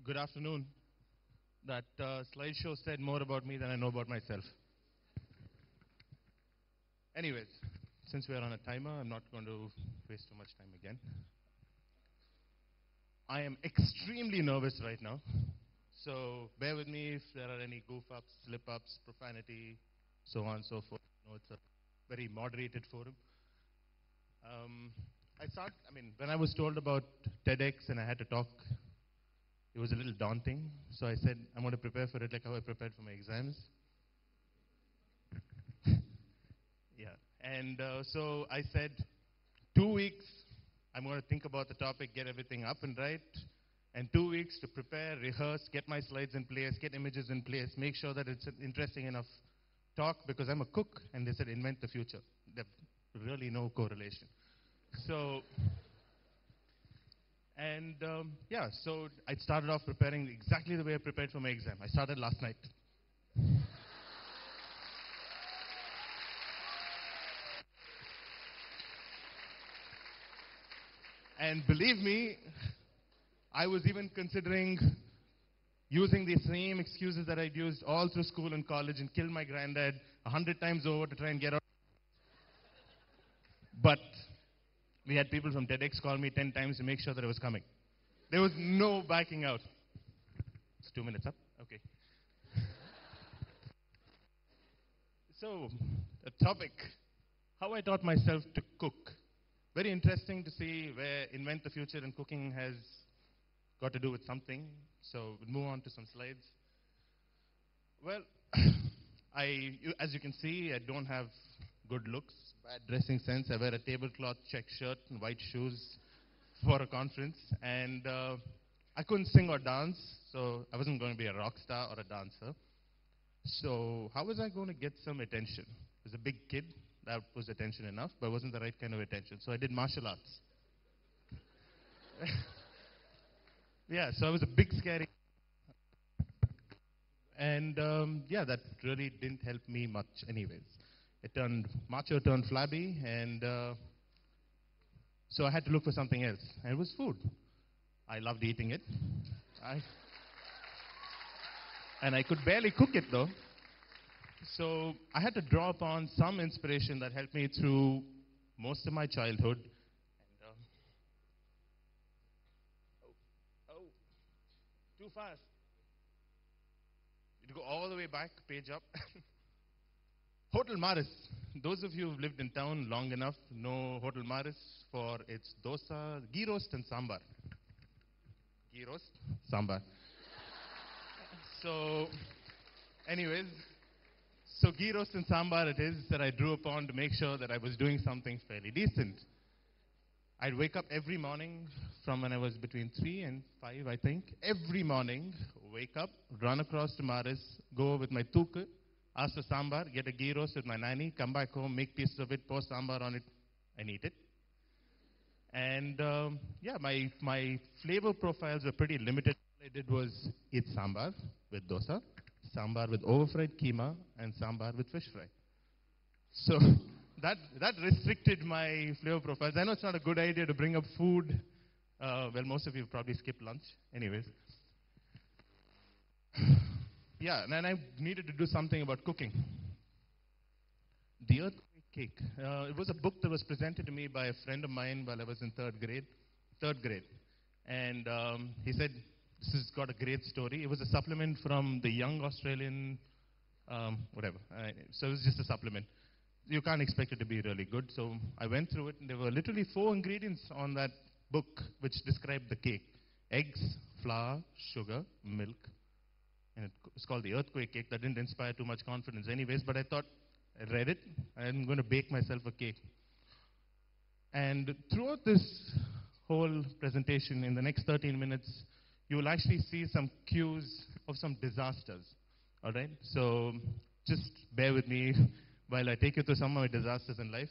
Good afternoon. That slideshow said more about me than I know about myself. Anyways, since we are on a timer, I'm not going to waste too much time again. I am extremely nervous right now, so bear with me if there are any goof-ups, slip-ups, profanity, so on and so forth. No, it's a very moderated forum. When I was told about TEDx and I had to talk, it was a little daunting, so I said, I'm going to prepare for it like how I prepared for my exams. Yeah, and so I said, 2 weeks, I'm going to think about the topic, get everything up and right, and 2 weeks to prepare, rehearse, get my slides in place, get images in place, make sure that it's an interesting enough talk, because I'm a cook, and they said invent the future. There's really no correlation. So... And so I started off preparing exactly the way I prepared for my exam. I started last night. And believe me, I was even considering using the same excuses that I'd used all through school and college and killed my granddad 100 times over to try and get out. But we had people from TEDx call me 10 times to make sure that I was coming. There was no backing out. It's 2 minutes up? Okay. So, the topic, how I taught myself to cook. Very interesting to see where invent the future and cooking has got to do with something. So, we'll move on to some slides. Well, as you can see, I don't have good looks, bad dressing sense. I wear a tablecloth check shirt and white shoes for a conference, and I couldn't sing or dance, so I wasn't going to be a rock star or a dancer. So how was I going to get some attention? I was a big kid, that was attention enough, but it wasn't the right kind of attention. So I did martial arts. Yeah, so I was a big scary, and that really didn't help me much anyways. Macho turned flabby, and so I had to look for something else, and it was food. I loved eating it. And I could barely cook it, though. So I had to draw upon some inspiration that helped me through most of my childhood. And, too fast. You go all the way back, page up. Hotel Maris. Those of you who've lived in town long enough know Hotel Maris for its dosa, ghee roast and sambar. Ghee roast, sambar. So, anyways, so ghee roast and sambar it is that I drew upon to make sure that I was doing something fairly decent. I'd wake up every morning from when I was between 3 and 5, I think. Every morning, wake up, run across to Maris, go with my tuk, ask for sambar, get a ghee roast with my nanny, come back home, make pieces of it, pour sambar on it, and eat it. And my flavor profiles were pretty limited. All I did was eat sambar with dosa, sambar with over-fried keema, and sambar with fish fry. So that restricted my flavor profiles. I know it's not a good idea to bring up food. Well, most of you probably skipped lunch. Anyways. Yeah, and then I needed to do something about cooking. The Earthquake Cake. It was a book that was presented to me by a friend of mine while I was in third grade. And he said, this has got a great story. It was a supplement from the Young Australian, whatever. So it was just a supplement. You can't expect it to be really good. So I went through it, and there were literally 4 ingredients on that book which described the cake. Eggs, flour, sugar, milk. And it's called the Earthquake Cake. That didn't inspire too much confidence anyways, but I thought, I read it, I'm going to bake myself a cake. And throughout this whole presentation, in the next 13 minutes, you will actually see some cues of some disasters, all right? So just bear with me while I take you through some of my disasters in life.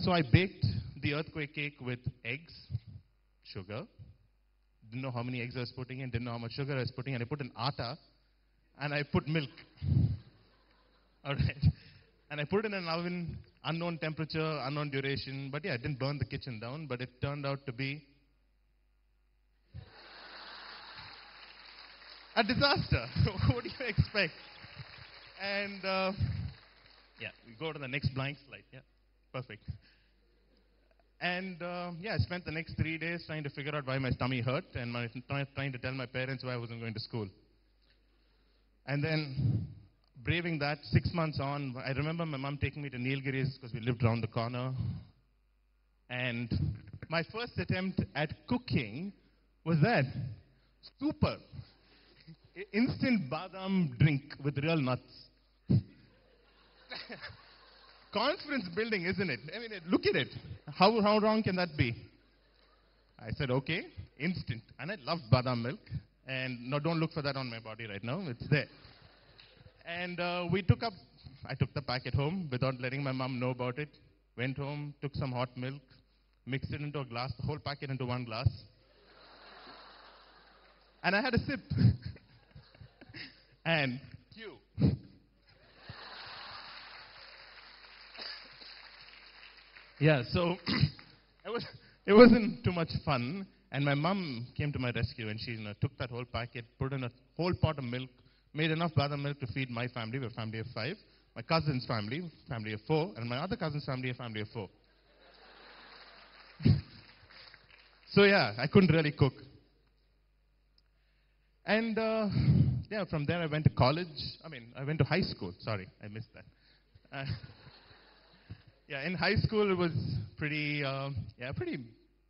So I baked the Earthquake Cake with eggs, sugar. Didn't know how many eggs I was putting in, didn't know how much sugar I was putting in. I put in atta, and I put milk. All right. And I put it in an oven, unknown temperature, unknown duration. But yeah, I didn't burn the kitchen down, but it turned out to be A disaster. What do you expect? And yeah, we go to the next blank slide. Yeah, perfect. And yeah, I spent the next 3 days trying to figure out why my tummy hurt and trying to tell my parents why I wasn't going to school. And then, braving that, 6 months on, I remember my mom taking me to Nilgiris because we lived around the corner. And my first attempt at cooking was that. Super. Instant badam drink with real nuts. Confidence building, isn't it? I mean, look at it. How wrong can that be? I said, okay, instant. And I loved badam milk. And no, don't look for that on my body right now. It's there. And I took the packet home without letting my mom know about it. Went home, took some hot milk, mixed it into a glass, the whole packet into one glass. And I had a sip. And cue. Yeah, so it wasn't too much fun. And my mom came to my rescue and she took that whole packet, put in a whole pot of milk, made enough badam milk to feed my family, we're a family of 5, my cousin's family, family of 4, and my other cousin's family, a family of 4. So yeah, I couldn't really cook. And yeah, from there I went to college. I went to high school. Sorry, I missed that. Yeah, in high school it was pretty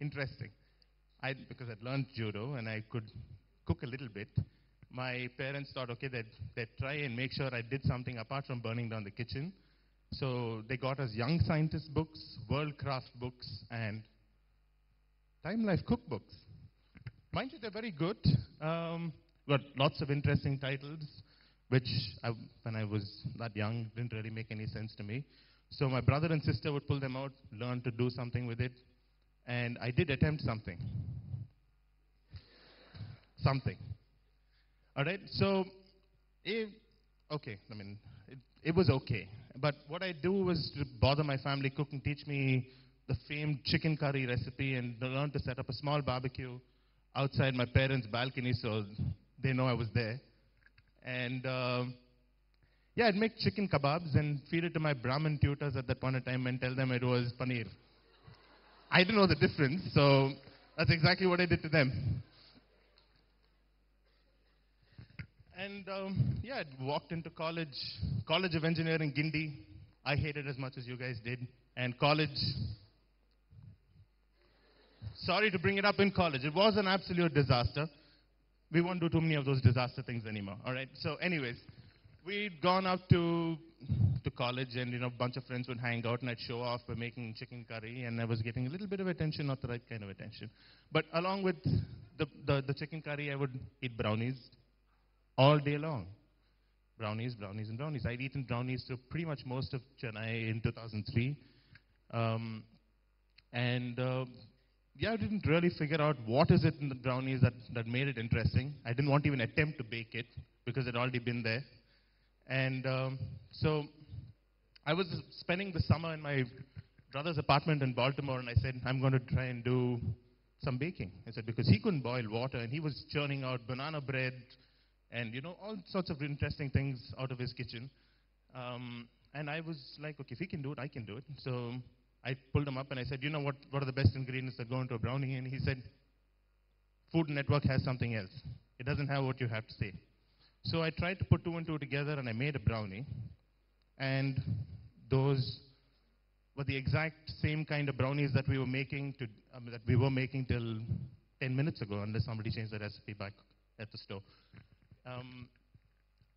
interesting. Because I'd learned judo and I could cook a little bit. My parents thought, okay, they'd try and make sure I did something apart from burning down the kitchen. So they got us young scientist books, world craft books, and time life cookbooks. Mind you, they're very good. Got lots of interesting titles, which when I was that young didn't really make any sense to me. So my brother and sister would pull them out, learn to do something with it, and I did attempt something. All right, so it was okay. But what I do was to bother my family, cook and teach me the famed chicken curry recipe and learn to set up a small barbecue outside my parents' balcony so they know I was there. And yeah, I'd make chicken kebabs and feed it to my Brahmin tutors at that point in time and tell them it was paneer. I didn't know the difference, so that's exactly what I did to them. And yeah, I walked into College of Engineering, Guindy. I hated it as much as you guys did. And college, sorry to bring it up in college, it was an absolute disaster. We won't do too many of those disaster things anymore, all right? So anyways, we'd gone out to college and, a bunch of friends would hang out and I'd show off by making chicken curry and I was getting a little bit of attention, not the right kind of attention. But along with the chicken curry, I would eat brownies all day long. Brownies, brownies, and brownies. I'd eaten brownies through pretty much most of Chennai in 2003. Yeah, I didn't really figure out what is it in the brownies that made it interesting. I didn't want to even attempt to bake it because it had already been there. And so I was spending the summer in my brother's apartment in Baltimore, and I said, I'm going to try and do some baking. I said, because he couldn't boil water, and he was churning out banana bread and, all sorts of interesting things out of his kitchen. And I was like, okay, if he can do it, I can do it. So I pulled him up and I said, what are the best ingredients that go into a brownie? And he said, Food Network has something else. It doesn't have what you have to say. So I tried to put 2 and 2 together and I made a brownie. And those were the exact same kind of brownies that we were making till 10 minutes ago, unless somebody changed the recipe back at the store.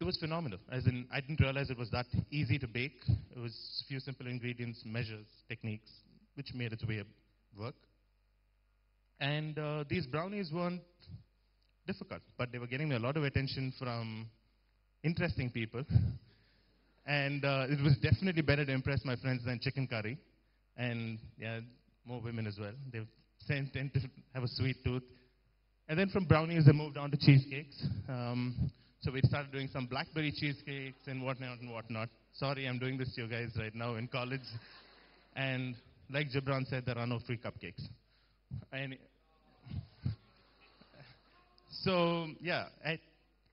It was phenomenal. As in, I didn't realize it was that easy to bake. It was a few simple ingredients, measures, techniques, which made its way work. And these brownies weren't difficult, but they were getting me a lot of attention from interesting people. And it was definitely better to impress my friends than chicken curry. And yeah, more women as well. They tend to have a sweet tooth. And then from brownies, they moved on to cheesecakes. So we started doing some blackberry cheesecakes and whatnot. Sorry, I'm doing this to you guys right now in college. And like Gibran said, there are no free cupcakes. So yeah,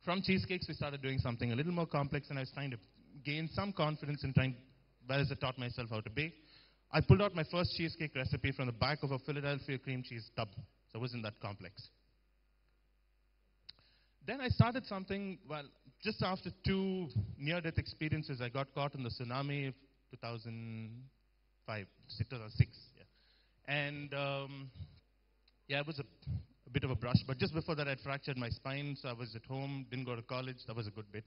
From cheesecakes, we started doing something a little more complex, and I was trying to gain some confidence in trying, well, as I taught myself how to bake. I pulled out my first cheesecake recipe from the back of a Philadelphia cream cheese tub, so it wasn't that complex. Then I started something, well, just after 2 near-death experiences. I got caught in the tsunami of 2005, 2006, yeah. And yeah, it was a bit of a brush, but just before that I'd fractured my spine, so I was at home, didn't go to college. That was a good bit.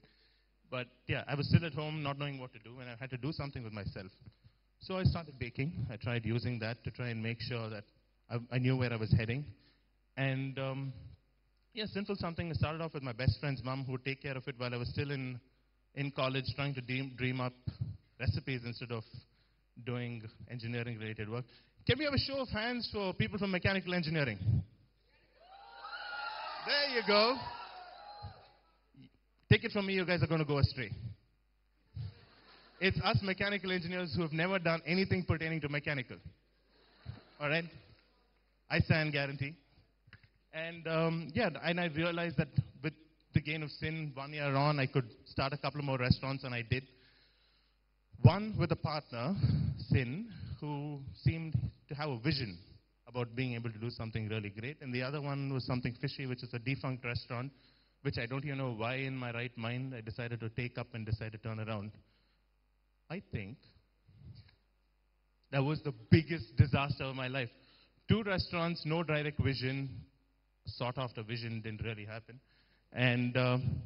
But yeah, I was still at home not knowing what to do, and I had to do something with myself. So I started baking. I tried using that to try and make sure that I knew where I was heading. And yeah, simple something. I started off with my best friend's mom, who would take care of it while I was still in college, trying to dream up recipes instead of doing engineering-related work. Can we have a show of hands for people from mechanical engineering? There you go. Take it from me, you guys are going to go astray. It's us mechanical engineers who have never done anything pertaining to mechanical. All right? I stand guarantee. And yeah, and I realized that with the gain of sin, 1 year on, I could start a couple more restaurants, and I did. One with a partner, Sin, who seemed to have a vision about being able to do something really great. And the other one was something fishy, which is a defunct restaurant, which I don't even know why in my right mind I decided to take up and decide to turn around. I think that was the biggest disaster of my life. 2 restaurants, no direct vision, sought after vision didn't really happen. And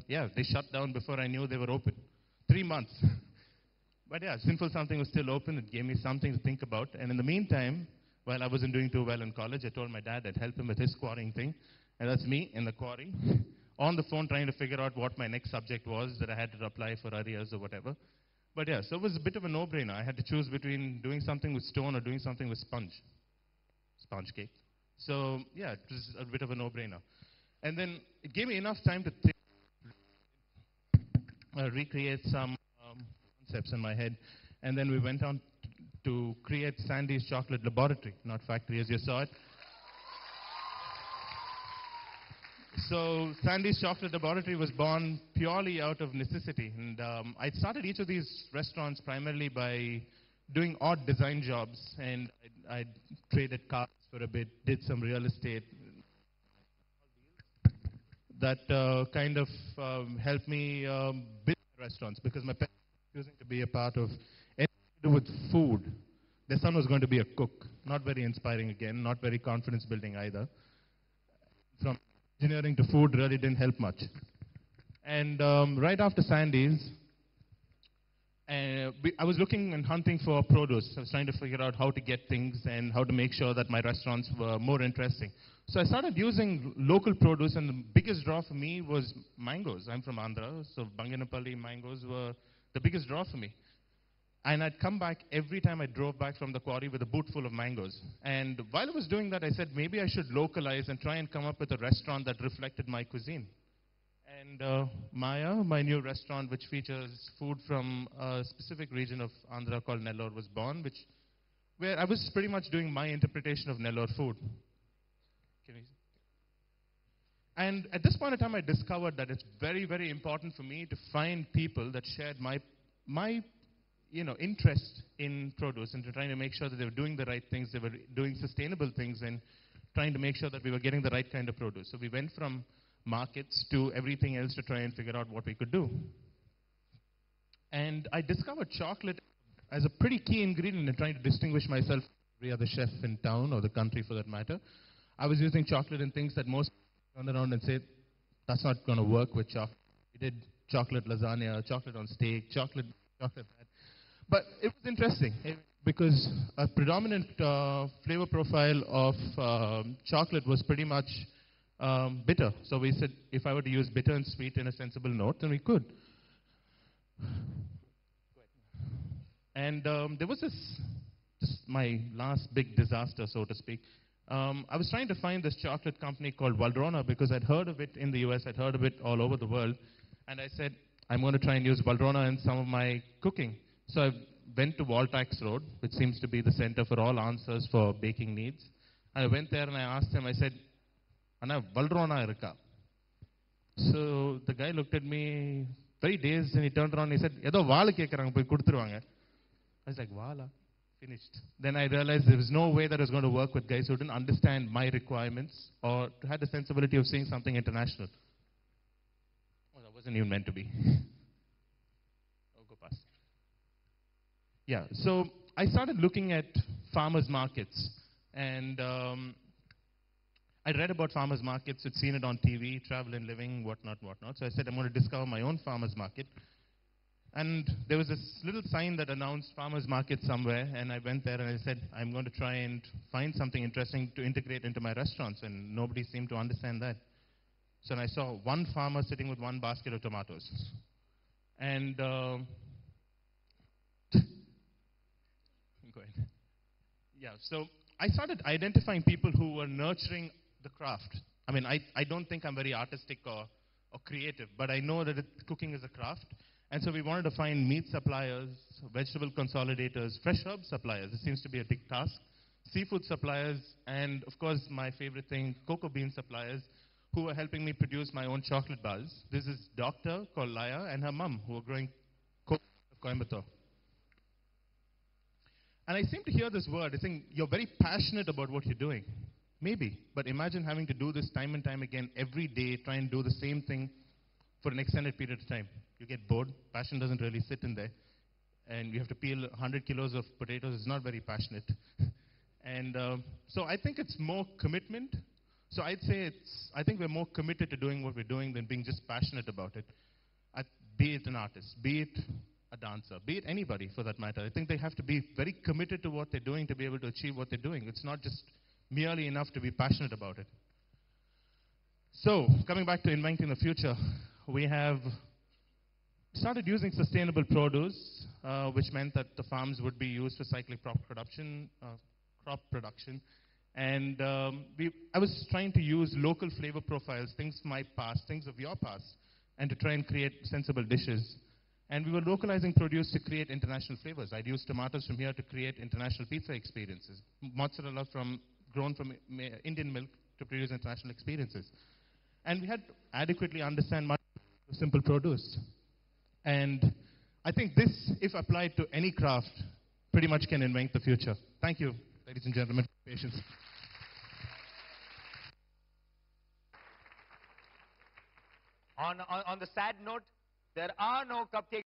yeah, they shut down before I knew they were open. 3 months. But yeah, Sinful Something was still open. It gave me something to think about. And in the meantime, while I wasn't doing too well in college, I told my dad I'd help him with his quarrying thing. And that's me in the quarry, on the phone trying to figure out what my next subject was that I had to apply for arrears or whatever. But yeah, so it was a bit of a no-brainer. I had to choose between doing something with stone or doing something with sponge cake. So yeah, it was a bit of a no-brainer. And then it gave me enough time to think, recreate some concepts in my head. And then we went on to create Sandy's Chocolate Laboratory, not factory as you saw it. So Sandy's Chocolate Laboratory was born purely out of necessity. And I started each of these restaurants primarily by doing odd design jobs. And I traded cars for a bit, did some real estate. That kind of helped me build restaurants, because my parents were choosing to be a part of anything to do with food. Their son was going to be a cook. Not very inspiring again, not very confidence building either. From engineering to food really didn't help much. And right after Sandy's, I was looking and hunting for produce. I was trying to figure out how to get things and how to make sure that my restaurants were more interesting. So I started using local produce, and the biggest draw for me was mangoes. I'm from Andhra, so Banganapalli mangoes were the biggest draw for me. And I'd come back every time I drove back from the quarry with a boot full of mangoes. And while I was doing that, I said, maybe I should localize and try and come up with a restaurant that reflected my cuisine. And Maya, my new restaurant, which features food from a specific region of Andhra called Nellore, was born, where I was pretty much doing my interpretation of Nellore food. And at this point in time, I discovered that it's very, very important for me to find people that shared my interest in produce, and to trying to make sure that they were doing the right things, they were doing sustainable things, and trying to make sure that we were getting the right kind of produce. So we went from markets to everything else to try and figure out what we could do. And I discovered chocolate as a pretty key ingredient in trying to distinguish myself from every other chef in town, or the country for that matter. I was using chocolate in things that most people turn around and say, that's not going to work with chocolate. We did chocolate lasagna, chocolate on steak, chocolate that. But it was interesting, because a predominant flavor profile of chocolate was pretty much bitter. So we said, if I were to use bitter and sweet in a sensible note, then we could. And there was this my last big disaster, so to speak. I was trying to find this chocolate company called Valrhona, because I'd heard of it in the US, I'd heard of it all over the world. And I said, I'm going to try and use Valrhona in some of my cooking. So I went to Waltax Road, which seems to be the center for all answers for baking needs. And I went there and I asked him, I said, Anna, Valrhona irukka? So the guy looked at me very dazed and he turned around and he said, "Yedo vaal kekranga poi kuduthruvaanga." I was like, "Vaala?" Finished. Then I realized there was no way that I was going to work with guys who didn't understand my requirements or had the sensibility of seeing something international. Oh, that wasn't even meant to be. Oh, go past. Yeah, so I started looking at farmers markets, and I'd read about farmers markets, had seen it on TV, travel and living, whatnot. So I said, I'm going to discover my own farmers market. And there was this little sign that announced farmers market somewhere, and I went there and I said, I'm going to try and find something interesting to integrate into my restaurants, and nobody seemed to understand that. So I saw one farmer sitting with one basket of tomatoes. And go ahead. Yeah, so I started identifying people who were nurturing the craft. I mean, I don't think I'm very artistic or creative, but I know that cooking is a craft. And so we wanted to find meat suppliers, vegetable consolidators, fresh herb suppliers. It seems to be a big task. Seafood suppliers, and of course, my favorite thing, cocoa bean suppliers, who are helping me produce my own chocolate bars. This is a doctor called Laya and her mum, who are growing cocoa of Coimbatore. And I seem to hear this word. I think you're very passionate about what you're doing. Maybe, but imagine having to do this time and time again every day, try and do the same thing for an extended period of time. You get bored. Passion doesn't really sit in there. And you have to peel 100 kilos of potatoes. It's not very passionate. And so I think it's more commitment. So I'd say I think we're more committed to doing what we're doing than being just passionate about it. Be it an artist, be it a dancer, be it anybody for that matter. I think they have to be very committed to what they're doing to be able to achieve what they're doing. It's not just merely enough to be passionate about it. So, coming back to inventing the future, we have started using sustainable produce, which meant that the farms would be used for cyclic crop production. And I was trying to use local flavor profiles, things from my past, things of your past, and to try and create sensible dishes. And we were localizing produce to create international flavors. I'd use tomatoes from here to create international pizza experiences. Mozzarella grown from Indian milk to produce international experiences. And we had to adequately understand simple produce. And I think this, if applied to any craft, pretty much can invent the future. Thank you, ladies and gentlemen, for your patience. On the sad note, there are no cupcakes.